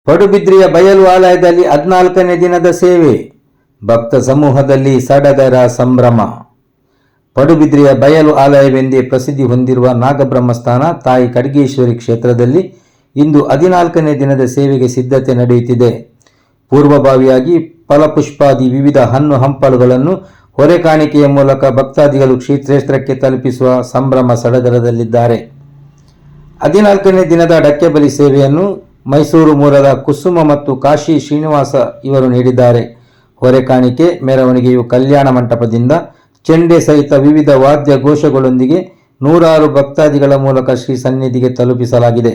ಪಡುಬಿದ್ರಿಯ ಬಯಲು ಆಲಯದಲ್ಲಿ 14ನೇ ದಿನದ ಸೇವೆ. ಭಕ್ತ ಸಮೂಹದಲ್ಲಿ ಸಡಗರ ಸಂಭ್ರಮ. ಪಡುಬಿದ್ರಿಯ ಬಯಲು ಆಲಯವೆಂದೇ ಪ್ರಸಿದ್ಧಿ ಹೊಂದಿರುವ ನಾಗಬ್ರಹ್ಮಸ್ಥಾನ ತಾಯಿ ಖಡ್ಗೇಶ್ವರಿ ಕ್ಷೇತ್ರದಲ್ಲಿ ಇಂದು 14ನೇ ದಿನದ ಸೇವೆಗೆ ಸಿದ್ಧತೆ ನಡೆಯುತ್ತಿದೆ. ಪೂರ್ವಭಾವಿಯಾಗಿ ಫಲಪುಷ್ಪಾದಿ ವಿವಿಧ ಹಣ್ಣು ಹಂಪಲುಗಳನ್ನು ಹೊರೆ ಕಾಣಿಕೆಯ ಮೂಲಕ ಭಕ್ತಾದಿಗಳು ಕ್ಷೇತ್ರಕ್ಕೆ ತಲುಪಿಸುವ ಸಂಭ್ರಮ ಸಡಗರದಲ್ಲಿದ್ದಾರೆ. 14ನೇ ದಿನದ ಡಕ್ಕೆಬಲಿ ಸೇವೆಯನ್ನು ಮೈಸೂರು ಮೂಲದ ಕುಸುಮ ಮತ್ತು ಕಾಶಿ ಶ್ರೀನಿವಾಸ ಇವರು ನೀಡಿದ್ದಾರೆ. ಹೊರೆ ಕಾಣಿಕೆ ಮೆರವಣಿಗೆಯು ಕಲ್ಯಾಣ ಮಂಟಪದಿಂದ ಚೆಂಡೆ ಸಹಿತ ವಿವಿಧ ವಾದ್ಯ ಘೋಷಗಳೊಂದಿಗೆ ನೂರಾರು ಭಕ್ತಾದಿಗಳ ಮೂಲಕ ಶ್ರೀ ಸನ್ನಿಧಿಗೆ ತಲುಪಿಸಲಾಗಿದೆ.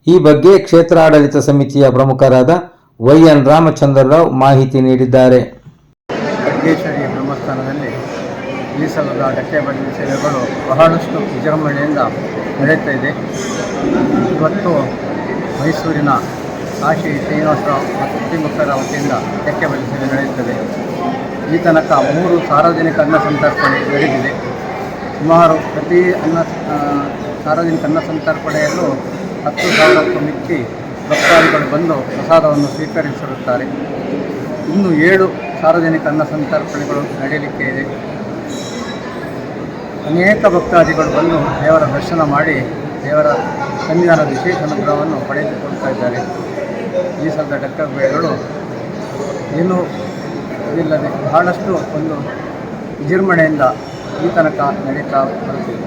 ಈ ಬಗ್ಗೆ ಕ್ಷೇತ್ರ ಆಡಳಿತ ಸಮಿತಿಯ ಪ್ರಮುಖರಾದ ವೈಎನ್ ರಾಮಚಂದ್ರರಾವ್ ಮಾಹಿತಿ ನೀಡಿದ್ದಾರೆ. ಖಡ್ಗೇಶ್ವರಿ ಬ್ರಹ್ಮಸ್ಥಾನದಲ್ಲಿ ಈ ಸಲದ ಡಕ್ಕೆಬಲಿ ಸೇವೆಗಳು ಬಹಳಷ್ಟು ವಿಜೃಂಭಣೆಯಿಂದ ನಡೆಯುತ್ತಾ ಇದೆ. ಇವತ್ತು ಮೈಸೂರಿನ ಕಾಶಿ ಶ್ರೀನಿವಾಸರಾವ್ ಅತಿಮುಖರ ವತಿಯಿಂದ ಡಕ್ಕೆಬಲಿ ಸೇವೆ ನಡೆಯುತ್ತದೆ. ಈ ತನಕ 3 ಸಾರ್ವಜನಿಕ ಅನ್ನ ಸಂತರ್ಪಣೆ ನಡೆದಿದೆ. ಸುಮಾರು ಪ್ರತಿ ಸಾರ್ವಜನಿಕ ಅನ್ನ ಸಂತರ್ಪಣೆಯಲ್ಲೂ 10,000ಕ್ಕೂ ಮಿಕ್ಕಿ ಭಕ್ತಾದಿಗಳು ಬಂದು ಪ್ರಸಾದವನ್ನು ಸ್ವೀಕರಿಸಿರುತ್ತಾರೆ. ಇನ್ನು 7 ಸಾರ್ವಜನಿಕ ಅನ್ನ ಸಂತರ್ಪಣೆಗಳು ನಡೆಯಲಿಕ್ಕೆ ಇದೆ. ಅನೇಕ ಭಕ್ತಾದಿಗಳು ಬಂದು ದೇವರ ದರ್ಶನ ಮಾಡಿ ದೇವರ ಸನ್ನಿಧಾನದ ವಿಶೇಷ ಅನುಗ್ರಹವನ್ನು ಪಡೆದುಕೊಳ್ತಾ ಇದ್ದಾರೆ. ಈ ಸಲದ ಡಕ್ಕೆಬಲಿಗಳು ಏನೂ ಇಲ್ಲದೆ ಬಹಳಷ್ಟು ಒಂದು ವಿಜೃಂಭಣೆಯಿಂದ ಈ ತನಕ ನಡೀತಾ ಬರುತ್ತಿದೆ.